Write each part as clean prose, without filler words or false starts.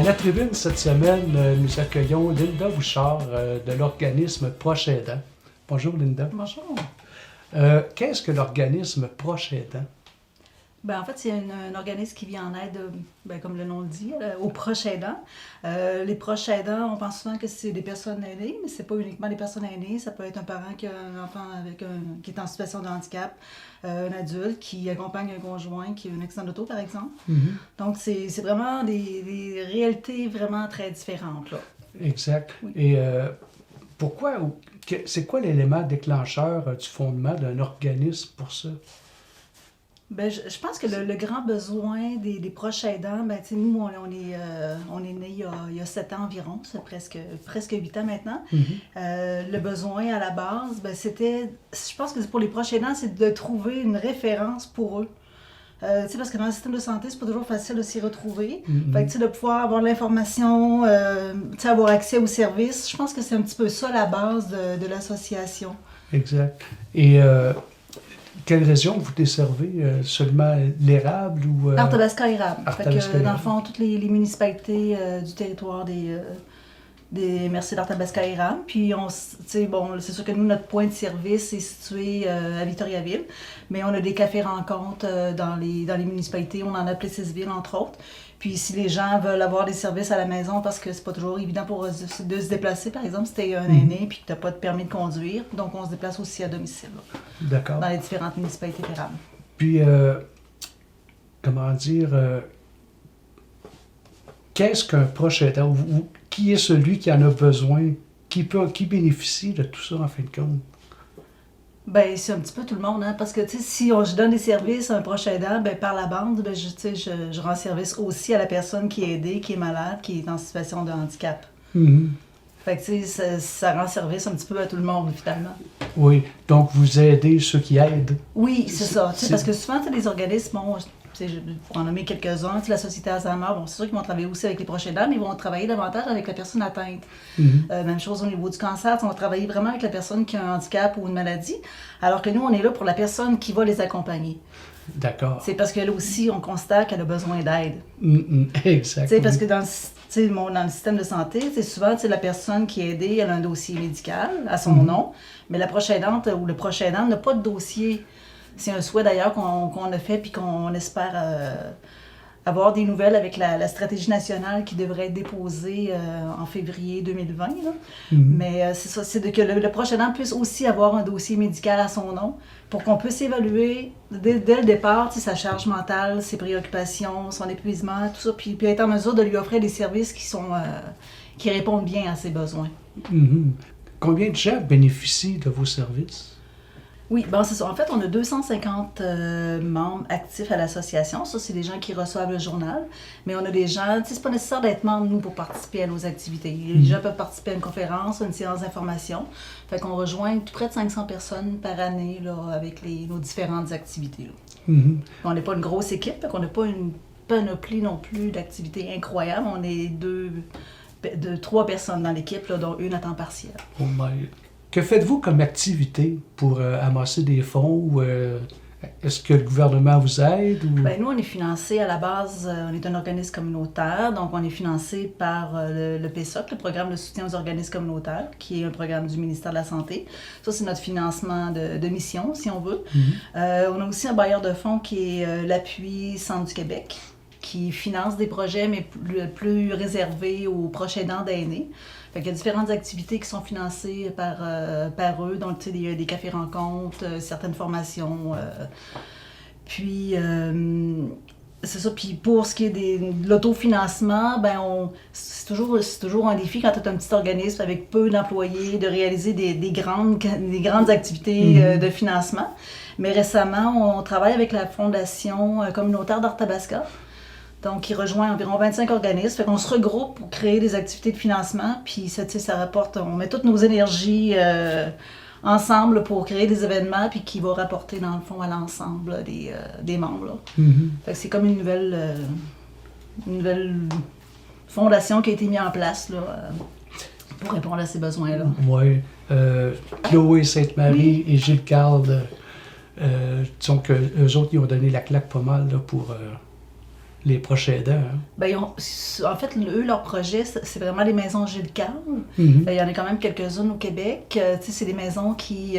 À la tribune cette semaine, nous accueillons Linda Bouchard de l'organisme Proche Aidant. Bonjour Linda. Bonjour. Qu'est-ce que l'organisme Proche Aidant? En fait, c'est un organisme qui vient en aide, comme le nom le dit, aux proches aidants. Les proches aidants, on pense souvent que c'est des personnes aînées, mais c'est pas uniquement des personnes aînées. Ça peut être un parent qui a un enfant qui est en situation de handicap, un adulte qui accompagne un conjoint qui a un accident d'auto, par exemple. Mm-hmm. Donc, c'est vraiment des réalités vraiment très différentes, là. Exact. Oui. Et c'est quoi l'élément déclencheur du fondement d'un organisme pour ça? Je pense que le grand besoin des proches aidants, nous, on est nés il y a 7 ans environ, c'est presque 8 ans maintenant. Mm-hmm. Le besoin à la base, je pense que pour les proches aidants, c'est de trouver une référence pour eux. Parce que dans le système de santé, c'est pas toujours facile de s'y retrouver. Mm-hmm. Fait que, de pouvoir avoir l'information, avoir accès aux services, je pense que c'est un petit peu ça la base de l'association. Exact. Et quelle région vous desservez? Seulement l'érable ou... Arthabasca-Érable. Arthabasca-Érable. Dans le fond, toutes les municipalités du territoire des Merci d'Arthabasca-Érable. Puis, c'est sûr que nous, notre point de service est situé à Victoriaville, mais on a des cafés-rencontres dans les municipalités. On en a Plessis-Ville, entre autres. Puis, si les gens veulent avoir des services à la maison, parce que c'est pas toujours évident pour eux de se déplacer, par exemple, si t'es un aîné puis que t'as pas de permis de conduire, donc on se déplace aussi à domicile, là, D'accord. dans les différentes municipalités d'Érable. Puis, comment dire, qu'est-ce qu'un proche aidant? Ou qui est celui qui en a besoin? Qui bénéficie de tout ça, en fin de compte? C'est un petit peu tout le monde, hein, parce que, si je donne des services à un proche aidant, par la bande, je rends service aussi à la personne qui est aidée, qui est malade, qui est en situation de handicap. Mm-hmm. Fait que, ça rend service un petit peu à tout le monde, finalement. Oui, donc vous aidez ceux qui aident. Oui, c'est ça. Parce que souvent, les organismes, pour en nommer quelques-uns, la Société Alzheimer, c'est sûr qu'ils vont travailler aussi avec les proches aidants, mais ils vont travailler davantage avec la personne atteinte. Mm-hmm. Même chose au niveau du cancer, on va travailler vraiment avec la personne qui a un handicap ou une maladie, alors que nous, on est là pour la personne qui va les accompagner. D'accord. C'est parce qu'elle aussi, on constate qu'elle a besoin d'aide. Exactement. Parce que dans le système de santé, souvent, la personne qui est aidée, elle a un dossier médical à son nom, mais la proche aidante ou le proche aidant n'a pas de dossier. C'est un souhait d'ailleurs qu'on a fait puis qu'on espère avoir des nouvelles avec la stratégie nationale qui devrait être déposée en février 2020. Là. Mm-hmm. Mais c'est ça, c'est que le proche aidant puisse aussi avoir un dossier médical à son nom pour qu'on puisse évaluer dès le départ sa charge mentale, ses préoccupations, son épuisement, tout ça, puis être en mesure de lui offrir des services qui répondent bien à ses besoins. Mm-hmm. Combien de gens bénéficient de vos services? Oui, c'est ça. En fait, on a 250 membres actifs à l'association. Ça, c'est des gens qui reçoivent le journal. Mais on a des gens, c'est pas nécessaire d'être membre, nous, pour participer à nos activités. Les gens peuvent participer à une conférence, à une séance d'information. Fait qu'on rejoint tout près de 500 personnes par année, là, avec nos différentes activités, là. Mm-hmm. On n'est pas une grosse équipe, fait qu'on n'a pas une panoplie non plus d'activités incroyables. On est 3 personnes dans l'équipe, là, dont une à temps partiel. Oh my. Que faites-vous comme activité pour amasser des fonds? Ou, est-ce que le gouvernement vous aide? Ou... Nous, on est financé à la base, on est un organisme communautaire, donc on est financé par le PSOC, le Programme de soutien aux organismes communautaires, qui est un programme du ministère de la Santé. Ça, c'est notre financement de mission, si on veut. Mm-hmm. On a aussi un bailleur de fonds qui est l'Appui Centre du Québec, qui finance des projets, mais plus réservés aux proches aidants d'aînés. Fait qu'il y a différentes activités qui sont financées par eux, donc il y a des cafés-rencontres, certaines formations. Puis, c'est ça. Puis pour ce qui est de l'autofinancement, c'est toujours un défi quand tu as un petit organisme avec peu d'employés de réaliser des grandes activités de financement. Mais récemment, on travaille avec la Fondation communautaire d'Arthabasca. Donc, qui rejoint environ 25 organismes. Fait qu'on se regroupe pour créer des activités de financement. Puis, ça rapporte, on met toutes nos énergies ensemble pour créer des événements, puis qui va rapporter, dans le fond, à l'ensemble des membres. Là. Mm-hmm. Fait que c'est comme une nouvelle fondation qui a été mise en place là, pour répondre à ces besoins-là. Oui. Chloé Sainte-Marie et Gilles Carle, disons qu'eux autres, ils ont donné la claque pas mal là, pour les proches aidants. Hein? Ben, en fait, eux, leur projet, c'est vraiment les maisons Gilles Carle. Mhm. Il y en a quand même quelques-unes au Québec. C'est des maisons qui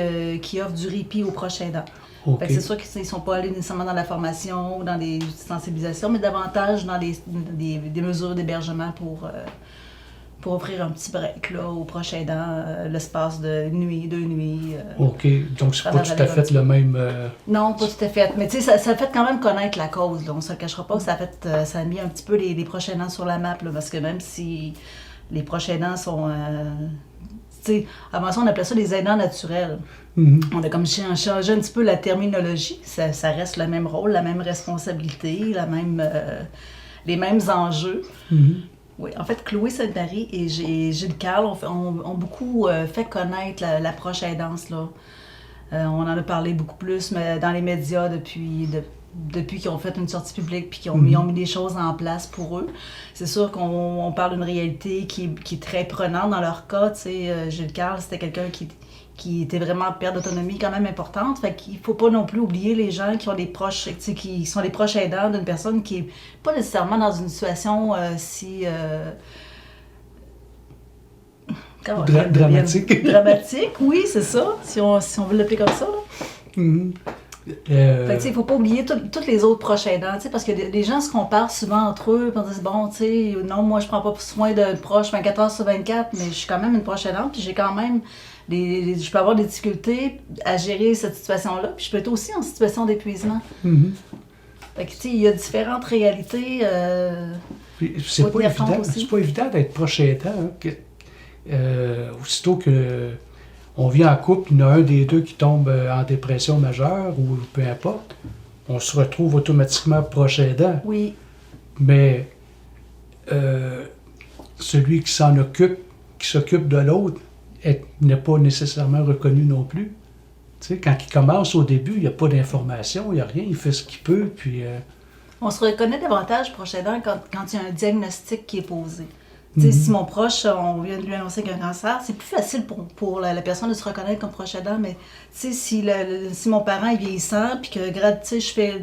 offrent du répit aux proches aidants. OK. Fait que c'est sûr qu'ils ne sont pas allés nécessairement dans la formation ou dans des sensibilisations, mais davantage dans des mesures d'hébergement pour offrir un petit break là, aux proches aidants, l'espace de une nuit, 2 nuits. OK. Donc, c'est pas Pendant tout à la fait le même... Non, pas tout à fait. Mais tu sais, ça a fait quand même connaître la cause. Là. On ne se le cachera pas que ça a mis un petit peu les proches aidants sur la map. Là, parce que même si les proches aidants sont... tu sais, avant ça, on appelait ça des aidants naturels. Mhm. On a comme changé un petit peu la terminologie. Ça reste le même rôle, la même responsabilité, les mêmes enjeux. Mhm. Oui, en fait, Chloé Sainte-Marie et Gilles Carle ont beaucoup fait connaître l'approche aidance. Là. On en a parlé beaucoup plus mais dans les médias depuis qu'ils ont fait une sortie publique puis qu'ils ont mis des choses en place pour eux. C'est sûr qu'on parle d'une réalité qui est très prenante dans leur cas. Tu sais, Gilles Carle, c'était quelqu'un qui était vraiment en perte d'autonomie quand même importante. Fait qu'il faut pas non plus oublier les gens qui ont des proches, tu sais, qui sont les proches aidants d'une personne qui est pas nécessairement dans une situation Dramatique. Dramatique, oui, c'est ça, si on veut l'appeler comme ça. Là. Mhm. Fait que, tu sais, il faut pas oublier tous les autres proches aidants, tu sais, parce que les gens se comparent souvent entre eux, pour dire, bon, tu sais, non, moi, je prends pas soin de proche 24 heures sur 24, mais je suis quand même une proche aidante, puis j'ai quand même, je peux avoir des difficultés à gérer cette situation-là, puis je peux être aussi en situation d'épuisement. Mhm. Fait que, tu sais, il y a différentes réalités. Puis c'est Faut pas tenir compte évident, aussi. c'est pas évident d'être proche aidant. Hein, aussitôt que on vit en couple, il y en a un des deux qui tombe en dépression majeure ou peu importe, on se retrouve automatiquement proche aidant. Oui, Mais celui qui s'en occupe, qui s'occupe de l'autre, n'est pas nécessairement reconnu non plus. Tu sais, quand il commence au début, il n'y a pas d'information, il n'y a rien, il fait ce qu'il peut, puis... on se reconnaît davantage proche aidant quand il y a un diagnostic qui est posé. Tu sais, si mon proche, on vient de lui annoncer qu'il a un cancer, c'est plus facile pour la personne de se reconnaître comme proche aidant, mais tu sais, si mon parent est vieillissant, puis que, tu sais, je fais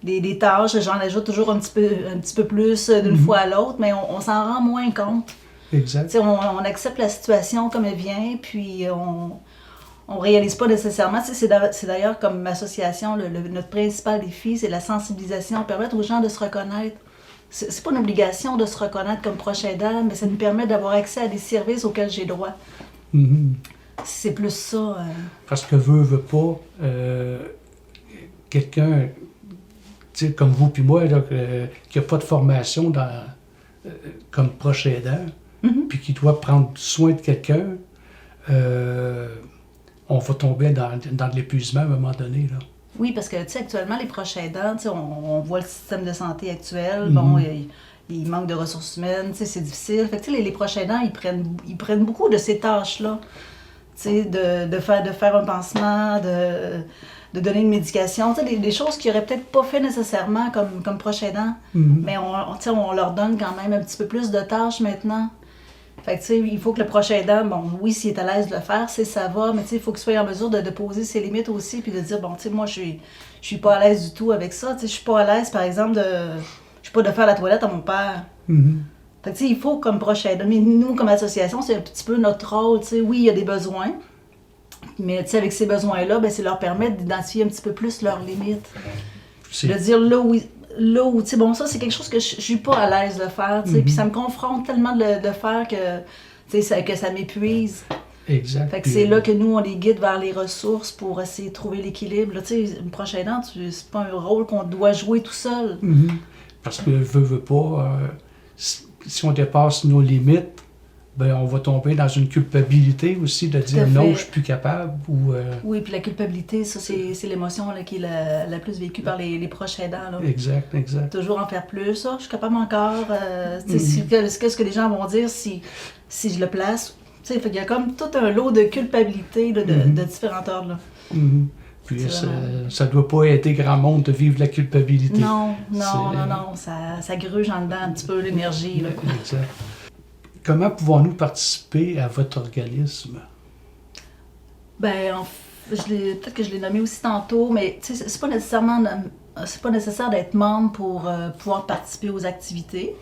des tâches, j'en ajoute toujours un petit peu plus d'une fois à l'autre, mais on s'en rend moins compte. Exact. Tu sais, on accepte la situation comme elle vient, puis on réalise pas nécessairement. Tu sais, c'est d'ailleurs comme association, notre principal défi, c'est la sensibilisation, permettre aux gens de se reconnaître. C'est pas une obligation de se reconnaître comme proche aidant, mais ça nous permet d'avoir accès à des services auxquels j'ai droit. Mhm. C'est plus ça. Parce que veut pas, quelqu'un, tu sais, comme vous puis moi, là, qui n'a pas de formation comme proche aidant, puis qui doit prendre soin de quelqu'un, on va tomber dans de l'épuisement à un moment donné. Là. Oui, parce que, tu sais, actuellement, les proches aidants, tu sais, on voit le système de santé actuel, bon, il manque de ressources humaines, tu sais, c'est difficile. Fait que, tu sais, les proches aidants, ils prennent beaucoup de ces tâches-là, tu sais, de faire un pansement, de donner une médication, tu sais, des choses qu'ils n'auraient peut-être pas fait nécessairement comme proches aidants, mais tu sais, on leur donne quand même un petit peu plus de tâches maintenant. Fait que, tu sais, il faut que le proche aidant, bon, oui, s'il est à l'aise de le faire, ça va, mais tu sais, il faut qu'il soit en mesure de poser ses limites aussi, puis de dire, bon, tu sais, moi, je suis pas à l'aise du tout avec ça, tu sais, je suis pas à l'aise, par exemple, de faire la toilette à mon père. Mhm. Fait que, tu sais, il faut comme proche aidant, mais nous, comme association, c'est un petit peu notre rôle, tu sais, oui, il y a des besoins, mais, tu sais, avec ces besoins-là, ben, c'est leur permettre d'identifier un petit peu plus leurs limites. De dire là où, tu sais, bon, ça, c'est quelque chose que je suis pas à l'aise de faire, tu sais, puis ça me confronte tellement de faire que, tu sais, que ça m'épuise. Exact. Fait que c'est là que nous, on les guide vers les ressources pour essayer de trouver l'équilibre. Là, tu sais, une proche aidante, c'est pas un rôle qu'on doit jouer tout seul. Mhm. Parce que veut pas, si on dépasse nos limites, ben on va tomber dans une culpabilité aussi de dire non, je suis plus capable. Oui, puis la culpabilité, ça, c'est l'émotion là, qui est la plus vécue par les proches aidants. Là. Exact. Toujours en faire plus. Je suis capable encore. Qu'est-ce que les gens vont dire si je le place? Fait qu'il y a comme tout un lot de culpabilité là, de différents ordres. Là. Mhm. Puis ça ne doit pas aider grand monde de vivre la culpabilité. Non, ça gruge en dedans un petit peu l'énergie. Là. Exact. Comment pouvons-nous participer à votre organisme? Ben, peut-être que je l'ai nommé aussi tantôt, mais c'est pas nécessairement c'est pas nécessaire d'être membre pour pouvoir participer aux activités.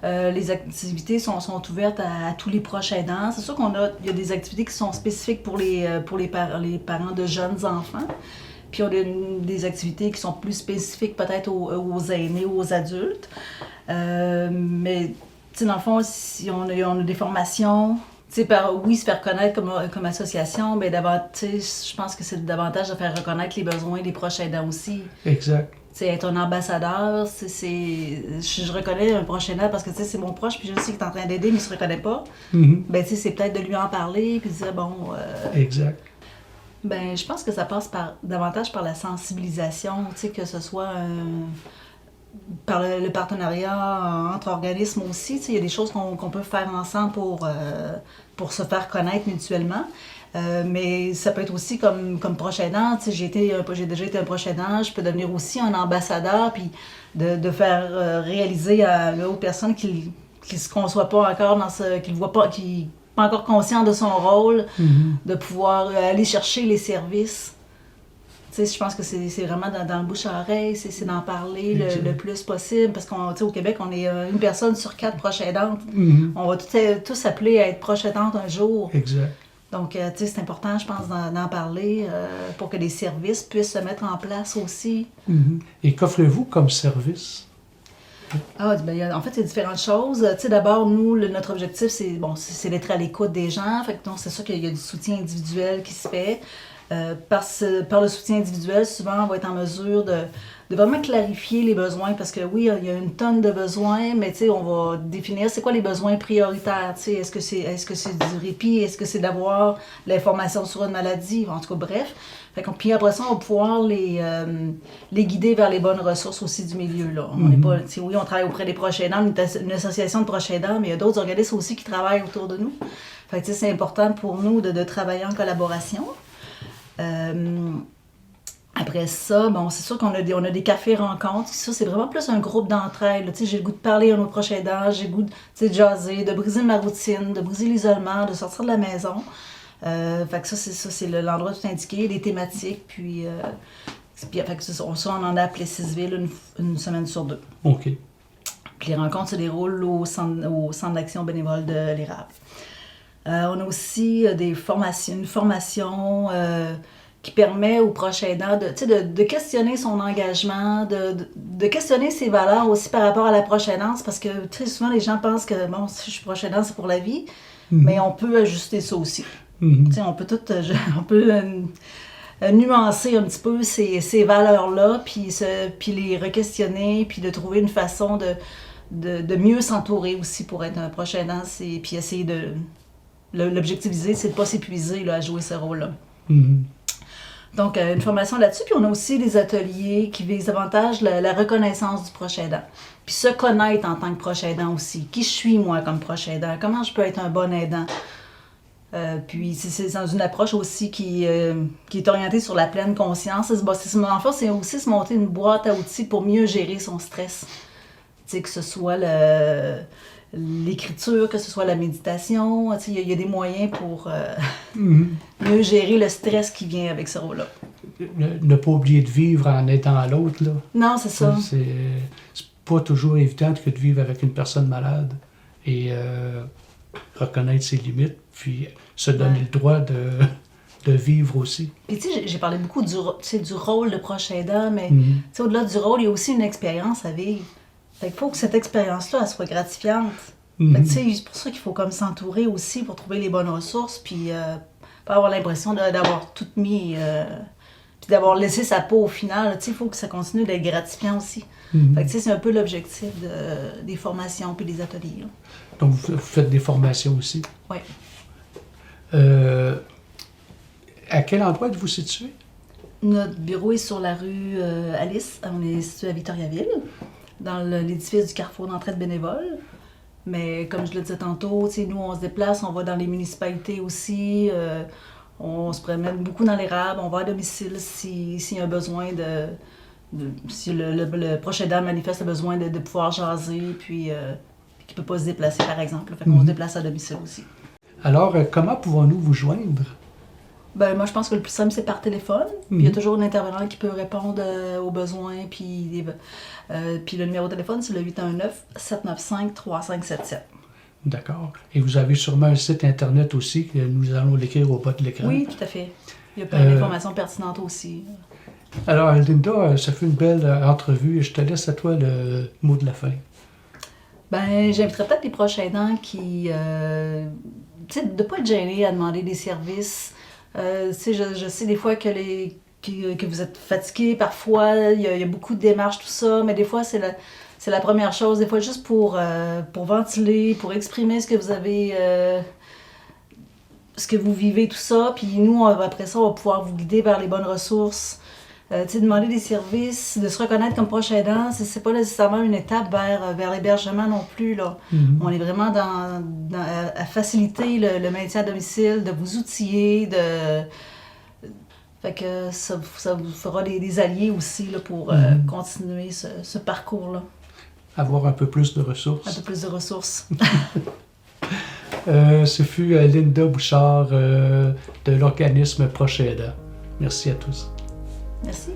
Les activités sont ouvertes à tous les proches aidants. C'est sûr il y a des activités qui sont spécifiques pour les parents de jeunes enfants. Puis on a des activités qui sont plus spécifiques peut-être aux aînés ou aux adultes. Mais dans le fond, si on a des formations, se faire reconnaître comme association, mais je pense que c'est davantage de faire reconnaître les besoins des proches aidants aussi. Exact. Être un ambassadeur, je reconnais un proche aidant parce que c'est mon proche, puis je sais qu'il est en train d'aider, mais il ne se reconnaît pas. Ben, c'est peut-être de lui en parler, puis de dire, bon... Exact. Ben, je pense que ça passe davantage par la sensibilisation, que ce soit par le partenariat entre organismes aussi. Il y a des choses qu'on peut faire ensemble pour se faire connaître mutuellement. Mais ça peut être aussi comme proche aidant. J'ai déjà été un proche aidant, je peux devenir aussi un ambassadeur, puis de faire réaliser aux personnes qui ne se conçoivent pas encore qui ne voient pas, qui pas encore conscient de son rôle, de pouvoir aller chercher les services. Je pense que c'est vraiment dans le bouche à oreille, c'est d'en parler le plus possible, parce qu'au Québec, on est une personne sur 4 proches aidantes. On va tous appeler à être proches aidantes un jour. Exact. Donc, c'est important, je pense, d'en parler pour que les services puissent se mettre en place aussi. Et qu'offrez-vous comme service? En fait, il y a différentes choses. D'abord, nous, notre objectif, c'est d'être à l'écoute des gens. Fait que, donc, c'est sûr qu'il y a du soutien individuel qui se fait. Par le soutien individuel, souvent, on va être en mesure de vraiment clarifier les besoins, parce que oui, il y a une tonne de besoins, mais on va définir c'est quoi les besoins prioritaires. Est-ce que c'est du répit? Est-ce que c'est d'avoir l'information sur une maladie? En tout cas, bref. Puis après ça, on va pouvoir les guider vers les bonnes ressources aussi du milieu. Là. On n'est pas, oui, on travaille auprès des proches aidants, une association de proches aidants, mais il y a d'autres organismes aussi qui travaillent autour de nous. C'est important pour nous de travailler en collaboration. Après ça, c'est sûr qu'on a des cafés-rencontres. Ça, c'est vraiment plus un groupe d'entraide. J'ai le goût de parler à un autre proche aidant, j'ai le goût de jaser, de briser ma routine, de briser l'isolement, de sortir de la maison. C'est l'endroit tout indiqué, les thématiques, puis ça, on en a appelé Sisville une semaine sur 2. OK. Puis les rencontres se déroulent au centre d'action bénévole de l'Érable. On a aussi une formation qui permet aux proches aidants de questionner son engagement, de questionner ses valeurs aussi par rapport à la proche aidance, parce que très souvent les gens pensent que si je suis proche aidant, c'est pour la vie, mais on peut ajuster ça aussi. On peut nuancer un petit peu ces valeurs-là, puis les re-questionner, puis de trouver une façon de mieux s'entourer aussi pour être un proche aidant, puis essayer de... L'objectiviser, c'est de ne pas s'épuiser à jouer ce rôle-là. Donc, une formation là-dessus. Puis on a aussi des ateliers qui visent davantage la reconnaissance du proche aidant. Puis se connaître en tant que proche aidant aussi. Qui je suis, moi, comme proche aidant? Comment je peux être un bon aidant? Puis c'est dans une approche aussi qui est orientée sur la pleine conscience. En fait, c'est aussi se monter une boîte à outils pour mieux gérer son stress. Que ce soit l'écriture, que ce soit la méditation, il y a des moyens pour mieux gérer le stress qui vient avec ce rôle-là. Ne pas oublier de vivre en aidant l'autre, là. Non, c'est ça. C'est pas toujours évident que de vivre avec une personne malade et reconnaître ses limites, puis se donner le droit de vivre aussi. Puis j'ai parlé beaucoup du rôle de proche aidant, mais au-delà du rôle, il y a aussi une expérience à vivre. Fait qu'il faut que cette expérience-là, elle soit gratifiante. C'est pour ça qu'il faut comme s'entourer aussi pour trouver les bonnes ressources, puis pas avoir l'impression d'avoir tout mis, puis d'avoir laissé sa peau au final. Il faut que ça continue d'être gratifiant aussi. Fait que c'est un peu l'objectif des formations puis des ateliers. Là. Donc vous faites des formations aussi? Oui. À quel endroit êtes-vous situé? Notre bureau est sur la rue Alice. On est situé à Victoriaville, dans l'édifice du Carrefour d'entraide bénévole. Mais comme je le disais tantôt, nous, on se déplace, on va dans les municipalités aussi. On se promène beaucoup dans l'érable, on va à domicile s'il y a besoin si le proche aidant manifeste le besoin de pouvoir jaser, puis qu'il ne peut pas se déplacer, par exemple. Fait qu'on se déplace à domicile aussi. Alors, comment pouvons-nous vous joindre? Ben, moi, je pense que le plus simple, c'est par téléphone. Puis il y a toujours un intervenant qui peut répondre aux besoins. Puis le numéro de téléphone, c'est le 819-795-3577. D'accord. Et vous avez sûrement un site Internet aussi, que nous allons l'écrire au bas de l'écran. Oui, tout à fait. Il y a plein d'informations pertinentes aussi. Alors, Linda, ça fait une belle entrevue. Je te laisse à toi le mot de la fin. Ben, j'inviterais peut-être les proches aidants qui... tu sais, de ne pas être gênés à demander des services. Tu sais, je sais des fois que vous êtes fatigué parfois, il y a beaucoup de démarches, tout ça, mais des fois, c'est la première chose. Des fois, juste pour ventiler, pour exprimer ce que vous avez... ce que vous vivez, tout ça. Puis nous, après ça, on va pouvoir vous guider vers les bonnes ressources. Tu sais, demander des services, de se reconnaître comme proche aidant, c'est pas nécessairement une étape vers l'hébergement non plus, là. Mhm. On est vraiment à faciliter le maintien à domicile, de vous outiller, Fait que ça vous fera des alliés aussi là, pour continuer ce parcours-là. Avoir un peu plus de Un ressources. peu plus de ressources. Ce fut Linda Bouchard de l'organisme Proche Aidant. Merci à tous. Merci.